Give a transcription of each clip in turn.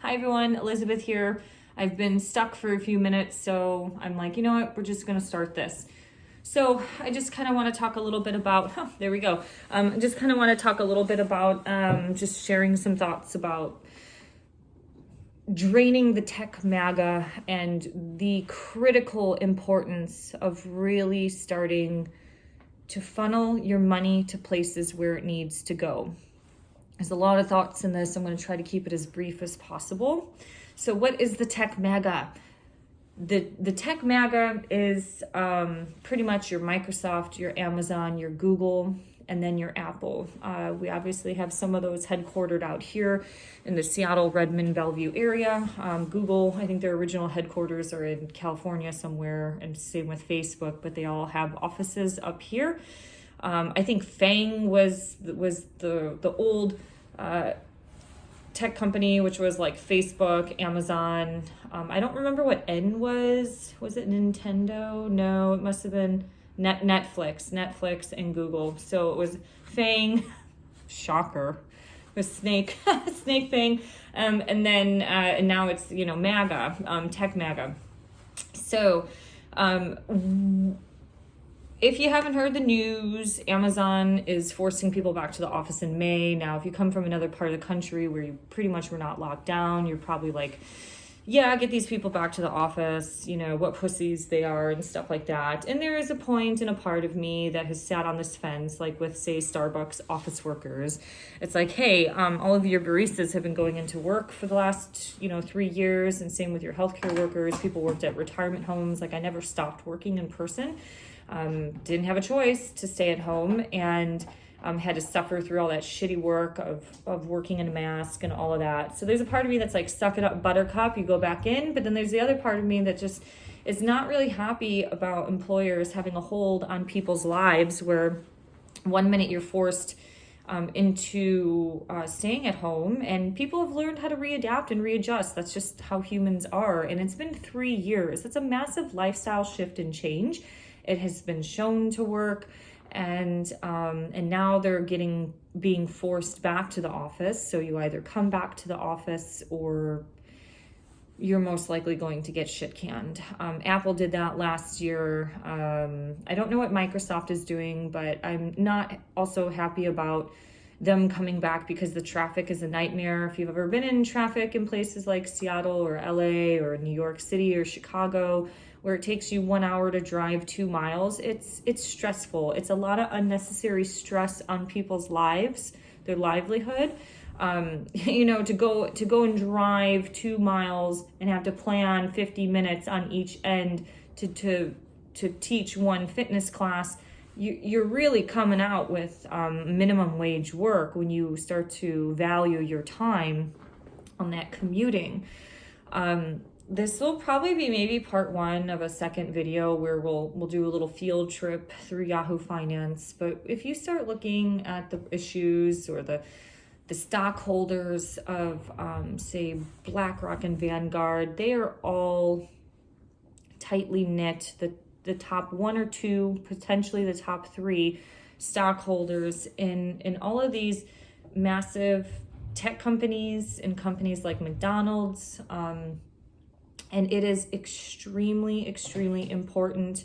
Hi everyone, Elizabeth here. I've been stuck for a few minutes, so I'm like, you know what, we're just gonna start this. So I just kind of want to talk a little bit about, there we go. Just kind of want to talk a little bit about just sharing some thoughts about draining the tech MAGA and the critical importance of really starting to funnel your money to places where it needs to go. There's a lot of thoughts in this. I'm going to try to keep it as brief as possible. So what is the tech MAGA? The tech MAGA is pretty much your Microsoft, your Amazon, your Google, and then your Apple. We obviously have some of those headquartered out here in the Seattle, Redmond, Bellevue area. Google, I think their original headquarters are in California somewhere, and same with Facebook, but they all have offices up here. I think Fang was the old tech company, which was like Facebook, Amazon. I don't remember what N was. Was it Nintendo? No, it must have been Netflix and Google. So it was Fang, shocker. It was Snake Fang, and then and now it's MAGA, tech MAGA. So. If you haven't heard the news, Amazon is forcing people back to the office in May. Now, if you come from another part of the country where you pretty much were not locked down, you're probably like, yeah, get these people back to the office, what pussies they are and stuff like that. And there is a point and a part of me that has sat on this fence, like with, say, Starbucks office workers. It's like, hey, all of your baristas have been going into work for the last, 3 years, and same with your healthcare workers. People worked at retirement homes. Like, I never stopped working in person. Didn't have a choice to stay at home, and had to suffer through all that shitty work of working in a mask and all of that. So there's a part of me that's like, suck it up, buttercup, you go back in. But then there's the other part of me that just is not really happy about employers having a hold on people's lives, where one minute you're forced into staying at home, and people have learned how to readapt and readjust. That's just how humans are. And it's been 3 years. It's a massive lifestyle shift and change. It has been shown to work, and now they're being forced back to the office. So you either come back to the office, or you're most likely going to get shit canned. Apple did that last year. I don't know what Microsoft is doing, but I'm not also happy about them coming back, because the traffic is a nightmare. If you've ever been in traffic in places like Seattle or LA or New York City or Chicago, where it takes you 1 hour to drive 2 miles, it's stressful. It's a lot of unnecessary stress on people's lives, their livelihood. To go and drive 2 miles and have to plan 50 minutes on each end to teach one fitness class. You're really coming out with minimum wage work when you start to value your time on that commuting. This will probably be maybe part 1 of a second video where we'll do a little field trip through Yahoo Finance. But if you start looking at the issues or the stockholders of, say, BlackRock and Vanguard, they are all tightly knit. The top 1 or 2, potentially the top 3 stockholders in all of these massive tech companies and companies like McDonald's. And it is extremely, extremely important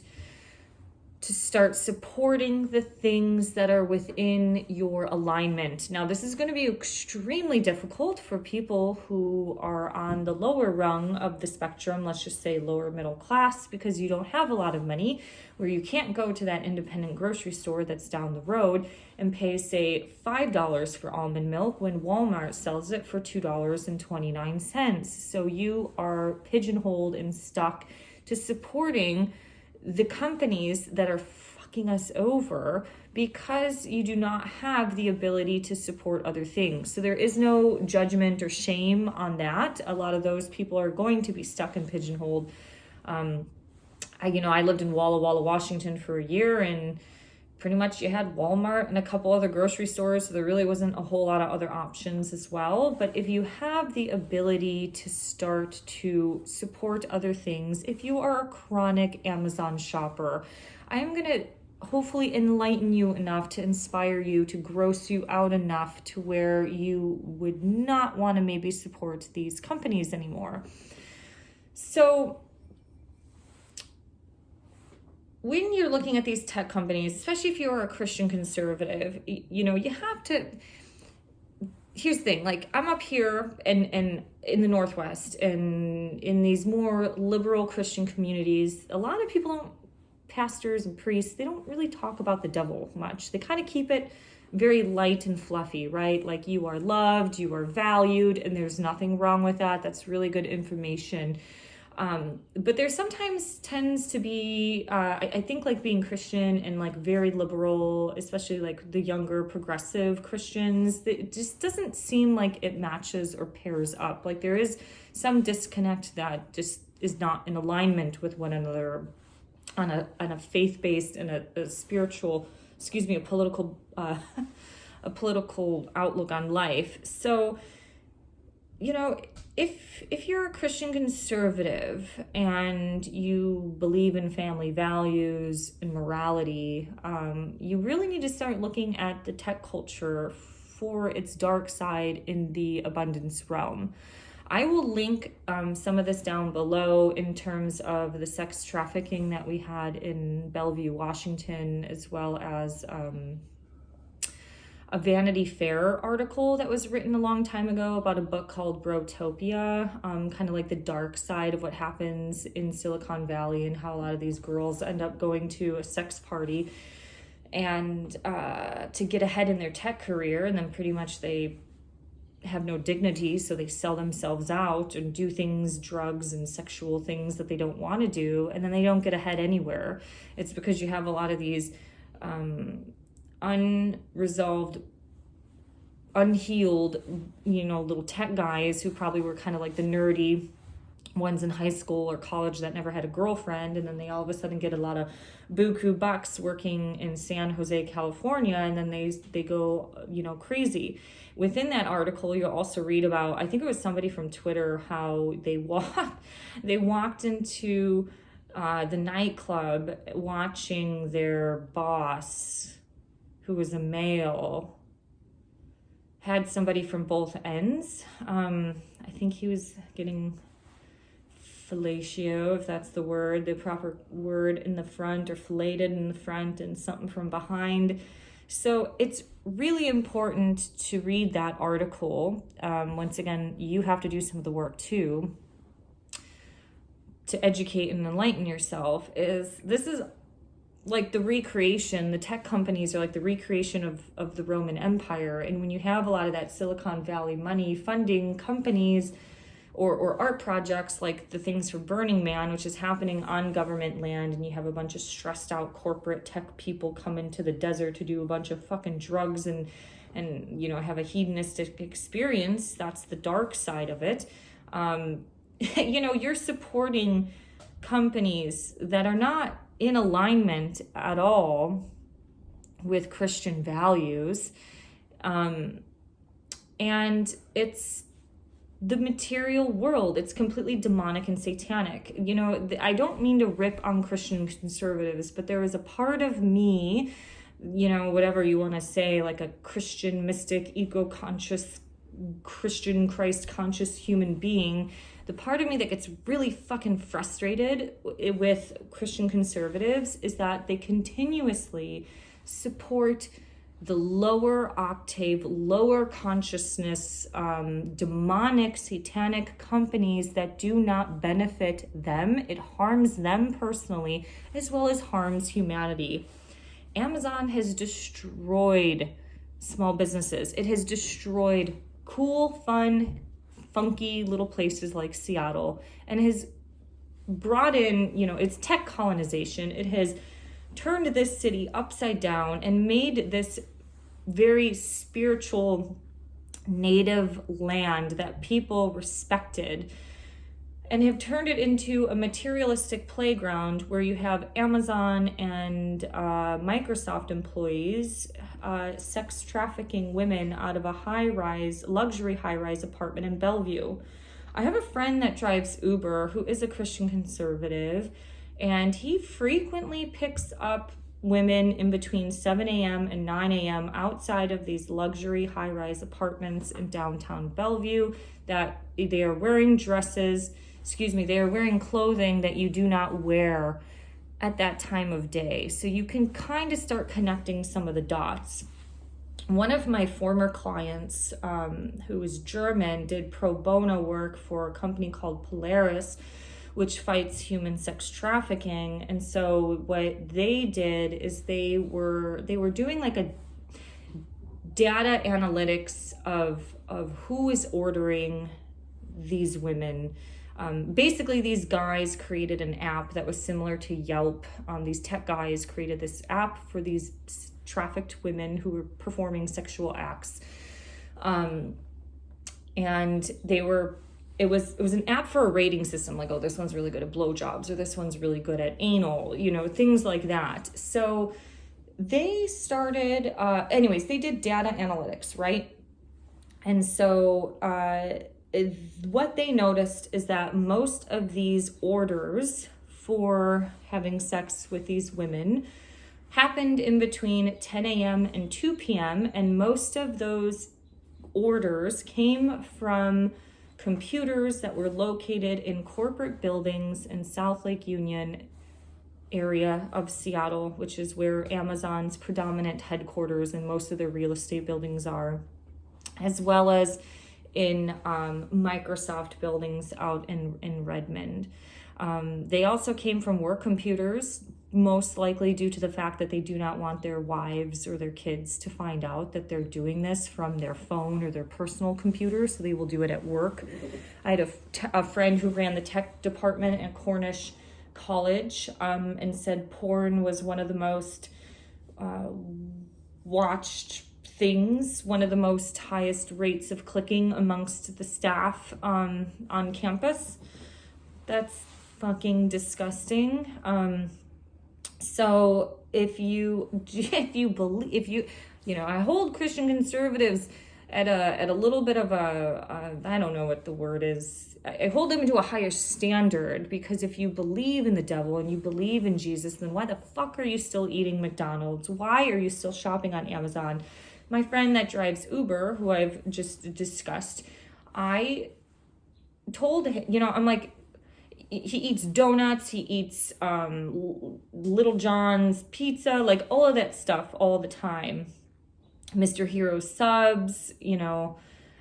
to start supporting the things that are within your alignment. Now, this is going to be extremely difficult for people who are on the lower rung of the spectrum, let's just say lower middle class, because you don't have a lot of money, where you can't go to that independent grocery store that's down the road and pay, say, $5 for almond milk when Walmart sells it for $2.29. So you are pigeonholed and stuck to supporting the companies that are fucking us over, because you do not have the ability to support other things. So there is no judgment or shame on that. A lot of those people are going to be stuck and pigeonholed. I lived in Walla Walla, Washington for a year, and pretty much you had Walmart and a couple other grocery stores, so there really wasn't a whole lot of other options as well. But if you have the ability to start to support other things, if you are a chronic Amazon shopper, I am going to hopefully enlighten you enough, to inspire you, to gross you out enough to where you would not want to maybe support these companies anymore. So when you're looking at these tech companies, especially if you're a Christian conservative, you know, you have to, here's the thing, like I'm up here and in the Northwest and in these more liberal Christian communities, a lot of people don't, pastors and priests, they don't really talk about the devil much. They kind of keep it very light and fluffy, right? Like you are loved, you are valued, and there's nothing wrong with that. That's really good information. But there sometimes tends to be, I think like being Christian and like very liberal, especially like the younger progressive Christians, it just doesn't seem like it matches or pairs up. Like there is some disconnect that just is not in alignment with one another on a faith-based and a spiritual, a political, a political outlook on life. So, you know, if you're a Christian conservative and you believe in family values and morality, you really need to start looking at the tech culture for its dark side in the abundance realm. I will link some of this down below in terms of the sex trafficking that we had in Bellevue, Washington, as well as a Vanity Fair article that was written a long time ago about a book called Brotopia, kind of like the dark side of what happens in Silicon Valley and how a lot of these girls end up going to a sex party and to get ahead in their tech career, and then pretty much they have no dignity, so they sell themselves out and do things, drugs and sexual things that they don't want to do, and then they don't get ahead anywhere. It's because you have a lot of these unresolved, unhealed, you know, little tech guys who probably were kind of like the nerdy ones in high school or college that never had a girlfriend, and then they all of a sudden get a lot of buku bucks working in San Jose, California, and then they go, you know, crazy. Within that article, you'll also read about, I think it was somebody from Twitter, how they walked into the nightclub watching their boss, who was a male, had somebody from both ends. I think he was getting fellatio, if that's the word, the proper word, in the front, or filleted in the front and something from behind. So it's really important to read that article. Once again, you have to do some of the work too to educate and enlighten yourself. This is like the recreation, the tech companies are like the recreation of the Roman Empire. And when you have a lot of that Silicon Valley money funding companies or art projects like the things for Burning Man, which is happening on government land, and you have a bunch of stressed out corporate tech people come into the desert to do a bunch of fucking drugs and you know, have a hedonistic experience. That's the dark side of it. You know, you're supporting companies that are not in alignment at all with Christian values. And it's the material world. It's completely demonic and satanic. You know, I don't mean to rip on Christian conservatives, but there is a part of me, you know, whatever you want to say, like a Christian mystic, eco-conscious, Christian Christ-conscious human being, the part of me that gets really fucking frustrated with Christian conservatives is that they continuously support the lower octave, lower consciousness, demonic, satanic companies that do not benefit them. It harms them personally as well as harms humanity. Amazon has destroyed small businesses. It has destroyed cool, fun, funky little places like Seattle, and has brought in, you know, it's tech colonization. It has turned this city upside down and made this very spiritual native land that people respected, and have turned it into a materialistic playground where you have Amazon and Microsoft employees sex trafficking women out of a luxury high-rise apartment in Bellevue. I have a friend that drives Uber who is a Christian conservative, and he frequently picks up, women in between 7 a.m. and 9 a.m. outside of these luxury high-rise apartments in downtown Bellevue, that they are wearing they are wearing clothing that you do not wear at that time of day. So you can kind of start connecting some of the dots. One of my former clients, who was German, did pro bono work for a company called Polaris, which fights human sex trafficking. And so what they did is they were doing like a data analytics of who is ordering these women. Basically, these guys created an app that was similar to Yelp. These tech guys created this app for these trafficked women who were performing sexual acts. And it was an app for a rating system, like, oh, this one's really good at blowjobs, or this one's really good at anal, things like that. So they started, they did data analytics, right? And so what they noticed is that most of these orders for having sex with these women happened in between 10 a.m. and 2 p.m. And most of those orders came from computers that were located in corporate buildings in South Lake Union area of Seattle, which is where Amazon's predominant headquarters and most of their real estate buildings are, as well as in Microsoft buildings out in Redmond. They also came from work computers, most likely due to the fact that they do not want their wives or their kids to find out that they're doing this from their phone or their personal computer, so they will do it at work. I had a friend who ran the tech department at Cornish College, and said porn was one of the most watched things, one of the most highest rates of clicking amongst the staff on campus. That's fucking disgusting. So if you believe, I hold Christian conservatives at a little bit of I don't know what the word is. I hold them to a higher standard, because if you believe in the devil and you believe in Jesus, then why the fuck are you still eating McDonald's? Why are you still shopping on Amazon? My friend that drives Uber, who I've just discussed, I told him, I'm like, he eats donuts, he eats Little John's pizza, like all of that stuff all the time. Mr. Hero subs,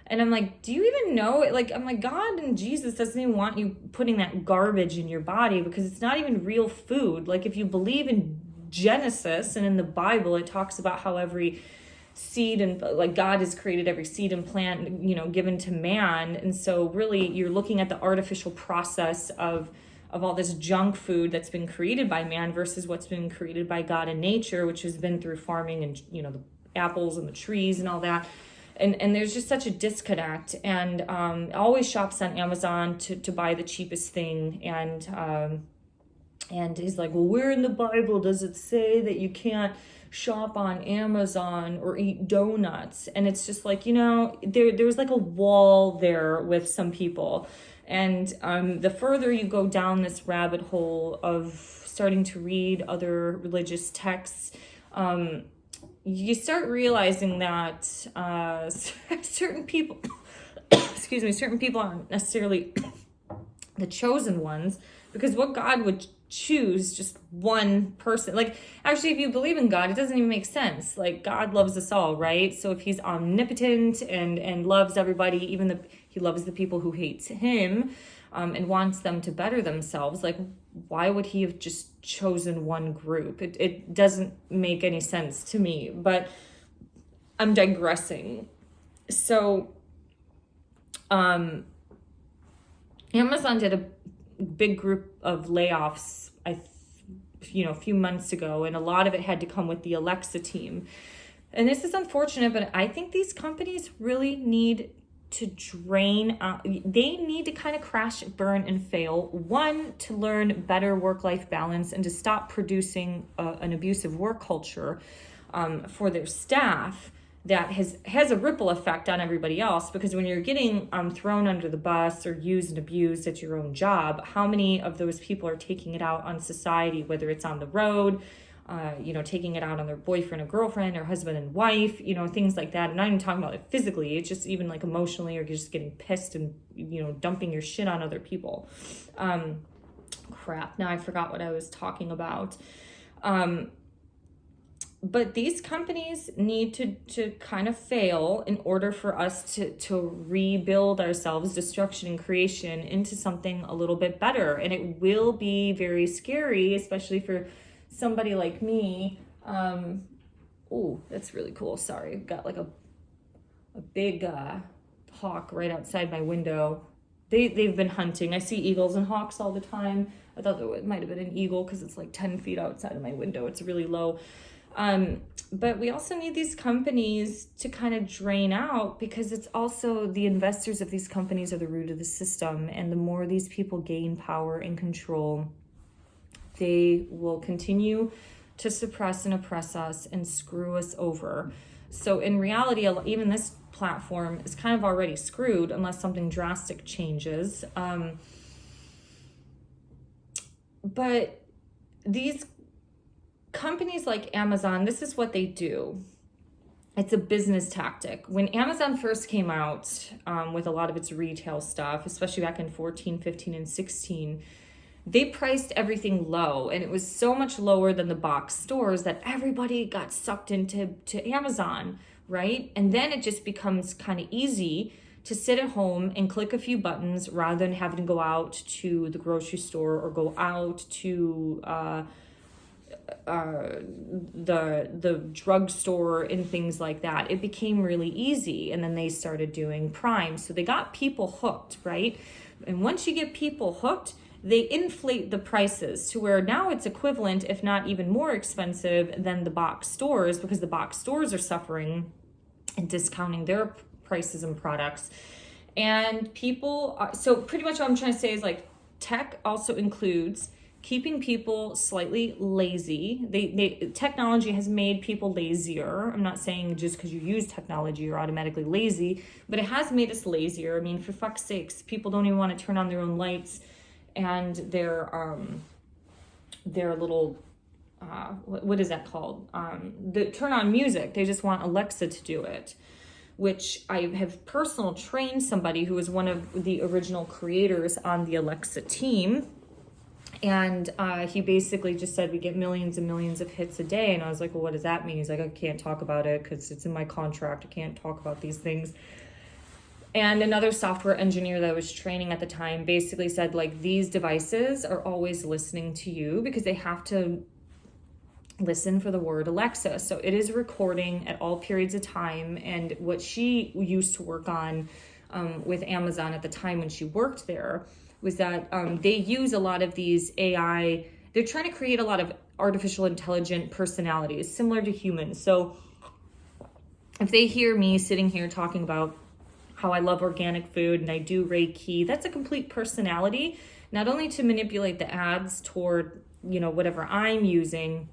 and I'm like, do you even know it? Like, I'm like, God and Jesus doesn't even want you putting that garbage in your body, because it's not even real food. Like, if you believe in Genesis and in the Bible, it talks about how every seed and like God has created every seed and plant, given to man. And so really you're looking at the artificial process of all this junk food that's been created by man versus what's been created by God and nature, which has been through farming and, the apples and the trees and all that. And there's just such a disconnect. And always shops on Amazon to buy the cheapest thing. And he's like, well, where in the Bible does it say that you can't shop on Amazon or eat donuts? And it's just like, there's like a wall there with some people. And the further you go down this rabbit hole of starting to read other religious texts, you start realizing that certain people aren't necessarily the chosen ones, because what God would choose just one person. Like, actually, if you believe in God, it doesn't even make sense. Like, God loves us all, right? So if he's omnipotent and loves everybody, he loves the people who hate him, and wants them to better themselves, like, why would he have just chosen one group? It doesn't make any sense to me, but I'm digressing. So Amazon did a big group of layoffs a few months ago, and a lot of it had to come with the Alexa team. And this is unfortunate, but I think these companies really need to drain out. They need to kind of crash, burn, and fail. One, to learn better work-life balance and to stop producing an abusive work culture for their staff that has a ripple effect on everybody else. Because when you're getting thrown under the bus or used and abused at your own job, how many of those people are taking it out on society, whether it's on the road, taking it out on their boyfriend or girlfriend or husband and wife, things like that. I'm not even talking about it physically. It's just even like emotionally, or just getting pissed and, dumping your shit on other people. Crap. Now I forgot what I was talking about. But these companies need to kind of fail in order for us to rebuild ourselves, destruction and creation, into something a little bit better. And it will be very scary, especially for somebody like me. Oh, that's really cool. Sorry, I've got like a big hawk right outside my window. They've been hunting. I see eagles and hawks all the time. I thought it might have been an eagle because it's like 10 feet outside of my window. It's really low. But we also need these companies to kind of drain out, because it's also the investors of these companies are the root of the system. And the more these people gain power and control, they will continue to suppress and oppress us and screw us over. So in reality, even this platform is kind of already screwed unless something drastic changes. But these companies like Amazon, this is what they do. It's a business tactic. When Amazon first came out with a lot of its retail stuff, especially back in 14, 15, and 16, they priced everything low, and it was so much lower than the box stores that everybody got sucked into Amazon, right? And then it just becomes kind of easy to sit at home and click a few buttons rather than having to go out to the grocery store or go out to the drugstore and things like that. It became really easy. And then they started doing Prime. So they got people hooked, right? And once you get people hooked, they inflate the prices to where now it's equivalent, if not even more expensive than the box stores, because the box stores are suffering and discounting their prices and products. And people, so pretty much what I'm trying to say is like tech also includes keeping people slightly lazy. Technology has made people lazier. I'm not saying just because you use technology you're automatically lazy, but it has made us lazier. I mean, for fuck's sakes, people don't even want to turn on their own lights and their little what is that called? The turn on music. They just want Alexa to do it, which I have personal trained somebody who was one of the original creators on the Alexa team. And he basically just said we get millions and millions of hits a day. And I was like, well, what does that mean? He's like, I can't talk about it because it's in my contract. I can't talk about these things. And another software engineer that I was training at the time basically said, like, these devices are always listening to you because they have to listen for the word Alexa. So it is recording at all periods of time. And what she used to work on with Amazon at the time when she worked there was that they use a lot of these AI. They're trying to create a lot of artificial intelligent personalities similar to humans. So if they hear me sitting here talking about how I love organic food and I do Reiki, that's a complete personality, not only to manipulate the ads toward, whatever I'm using,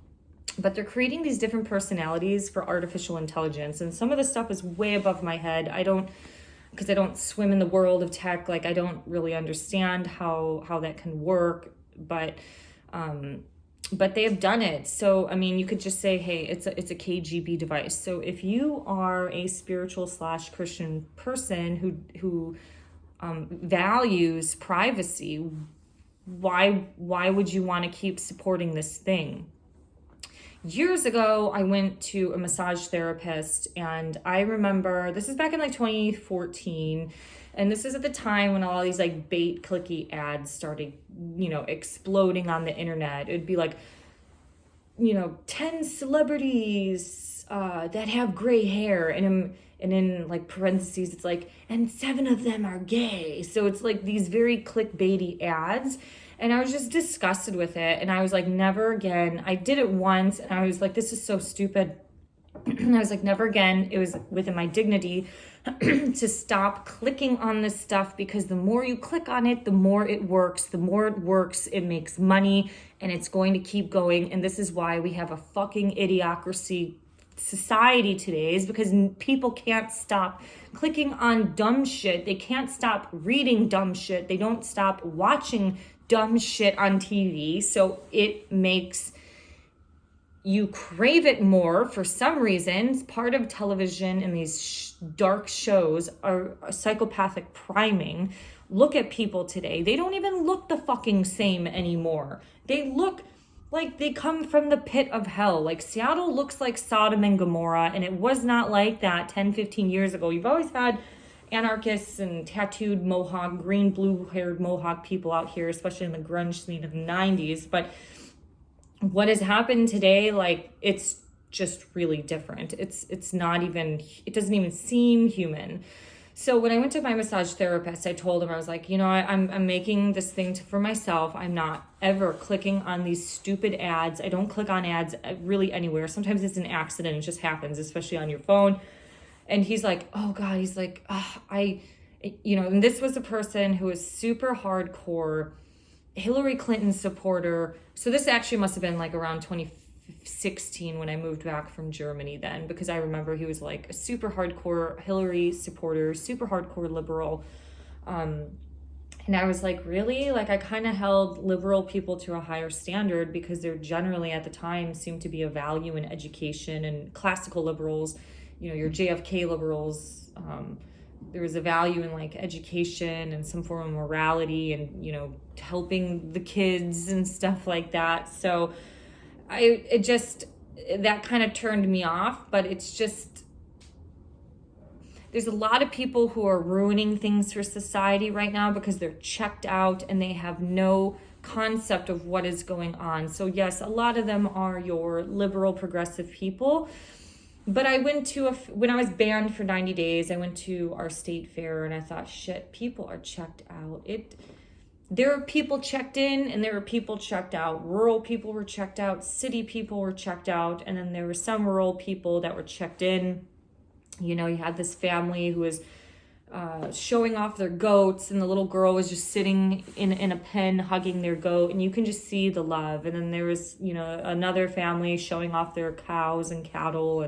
but they're creating these different personalities for artificial intelligence. And some of the stuff is way above my head. Because I don't swim in the world of tech, like I don't really understand how that can work, but they have done it. So, I mean, you could just say, hey, it's a KGB device. So if you are a spiritual / Christian person who values privacy, why would you want to keep supporting this thing? Years ago, I went to a massage therapist, and I remember, this is back in like 2014, and this is at the time when all these like bait clicky ads started, exploding on the internet. It'd be like, 10 celebrities that have gray hair, and in like parentheses, it's like, and 7 of them are gay. So it's like these very clickbaity ads. And I was just disgusted with it. And I was like, never again. I did it once and I was like, this is so stupid. And I was like, never again. It was within my dignity to stop clicking on this stuff, because the more you click on it, the more it works. The more it works, it makes money, and it's going to keep going. And this is why we have a fucking idiocracy society today, is because people can't stop clicking on dumb shit. They can't stop reading dumb shit. They don't stop watching dumb shit on TV. So it makes you crave it more for some reasons. Part of television and these dark shows are psychopathic priming. Look at people today. They don't even look the fucking same anymore. They look like they come from the pit of hell. Like Seattle looks like Sodom and Gomorrah, and it was not like that 10, 15 years ago. You've always had anarchists and tattooed mohawk, green, blue-haired mohawk people out here, especially in the grunge scene of the 90s. But what has happened today, like, it's just really different. It's not even, it doesn't even seem human. So when I went to my massage therapist, I told him, I was like, you know, I'm making this thing for myself. I'm not ever clicking on these stupid ads. I don't click on ads really anywhere. Sometimes it's an accident. It just happens, especially on your phone. And he's like, oh God, he's like, and this was a person who was super hardcore Hillary Clinton supporter. So this actually must have been like around 2016 when I moved back from Germany then, because I remember he was like a super hardcore Hillary supporter, super hardcore liberal. And I was like, really? Like, I kind of held liberal people to a higher standard because there generally at the time seemed to be a value in education, and classical liberals, you know, your JFK liberals, there was a value in like education and some form of morality and, you know, helping the kids and stuff like that. So that kind of turned me off. But it's just, there's a lot of people who are ruining things for society right now because they're checked out and they have no concept of what is going on. So yes, a lot of them are your liberal progressive people. But I went to when I was banned for 90 days, I went to our state fair and I thought, shit, people are checked out. There are people checked in and there were people checked out. Rural people were checked out. City people were checked out. And then there were some rural people that were checked in. You know, you had this family who was showing off their goats, and the little girl was just sitting in a pen hugging their goat, and you can just see the love. And then there was, you know, another family showing off their cows and cattle,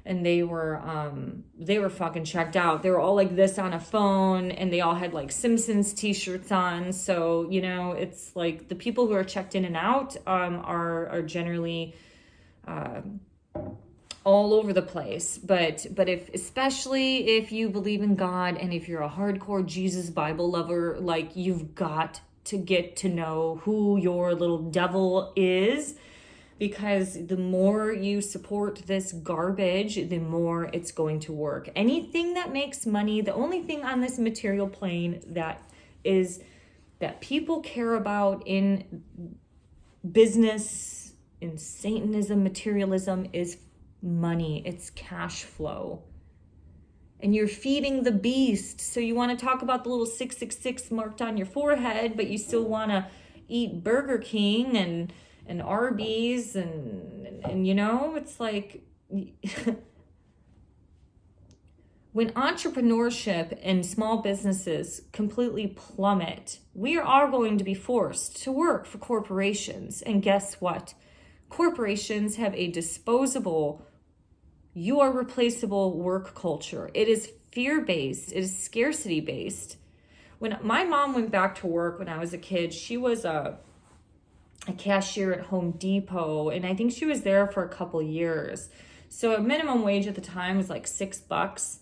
and they were fucking checked out. They were all like this on a phone, and they all had like Simpsons t-shirts on. So, you know, it's like the people who are checked in and out are generally all over the place. But especially if you believe in God and if you're a hardcore Jesus Bible lover, like, you've got to get to know who your little devil is, because the more you support this garbage, the more it's going to work. Anything that makes money, the only thing on this material plane that people care about in business, in Satanism, materialism, is money. It's cash flow. And you're feeding the beast. So you want to talk about the little 666 marked on your forehead, but you still want to eat Burger King and Arby's and you know, it's like when entrepreneurship and small businesses completely plummet, we are going to be forced to work for corporations. And guess what? Corporations have a disposable, you are replaceable work culture. It is fear-based. It is scarcity-based. When my mom went back to work when I was a kid, she was a cashier at Home Depot, and I think she was there for a couple years. So a minimum wage at the time was like $6.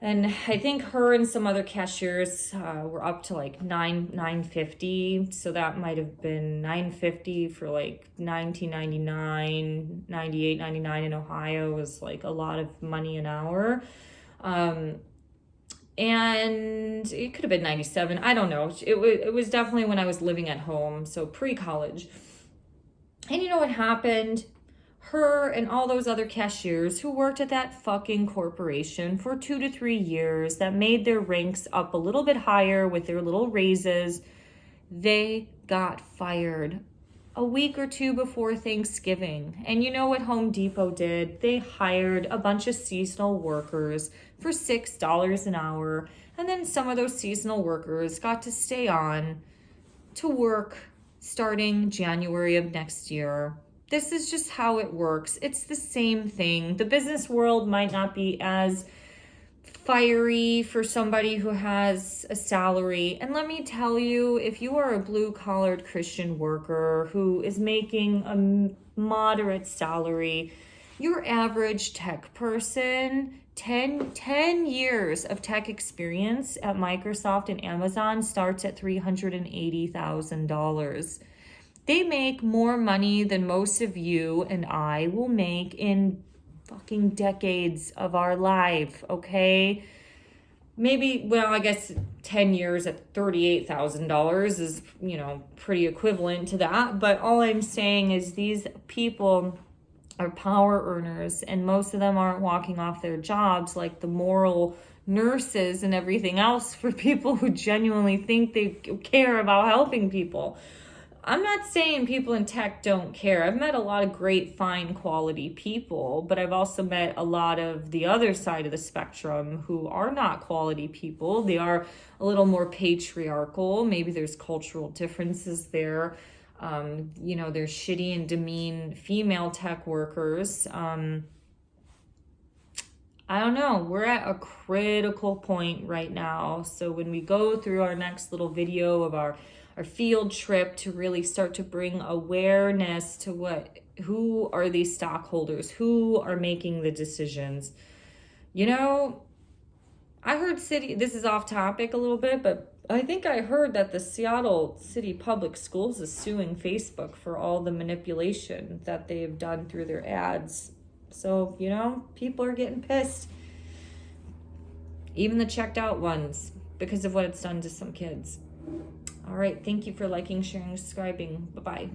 And I think her and some other cashiers were up to like $9.50. So that might have been $9.50 for like 1999, 98, 99 in Ohio was like a lot of money an hour. And it could have been 97. I don't know. It was definitely when I was living at home, so pre-college. And you know what happened? Her and all those other cashiers who worked at that fucking corporation for 2 to 3 years, that made their ranks up a little bit higher with their little raises, they got fired a week or two before Thanksgiving. And you know what Home Depot did? They hired a bunch of seasonal workers for $6 an hour. And then some of those seasonal workers got to stay on to work starting January of next year. This is just how it works. It's the same thing. The business world might not be as fiery for somebody who has a salary. And let me tell you, if you are a blue-collared Christian worker who is making a moderate salary, your average tech person, 10 years of tech experience at Microsoft and Amazon starts at $380,000. They make more money than most of you and I will make in fucking decades of our life, okay? Maybe, well, I guess 10 years at $38,000 is, pretty equivalent to that. But all I'm saying is these people are power earners, and most of them aren't walking off their jobs like the moral nurses and everything else for people who genuinely think they care about helping people. I'm not saying people in tech don't care. I've met a lot of great, fine quality people, but I've also met a lot of the other side of the spectrum who are not quality people. They are a little more patriarchal. Maybe there's cultural differences there. There's shitty and demean female tech workers. I don't know. We're at a critical point right now. So when we go through our next little video of our field trip to really start to bring awareness to who are these stockholders, who are making the decisions. I heard this is off topic a little bit, but I think I heard that the Seattle City Public Schools is suing Facebook for all the manipulation that they've done through their ads. So, people are getting pissed. Even the checked out ones, because of what it's done to some kids. All right, thank you for liking, sharing, subscribing. Bye-bye.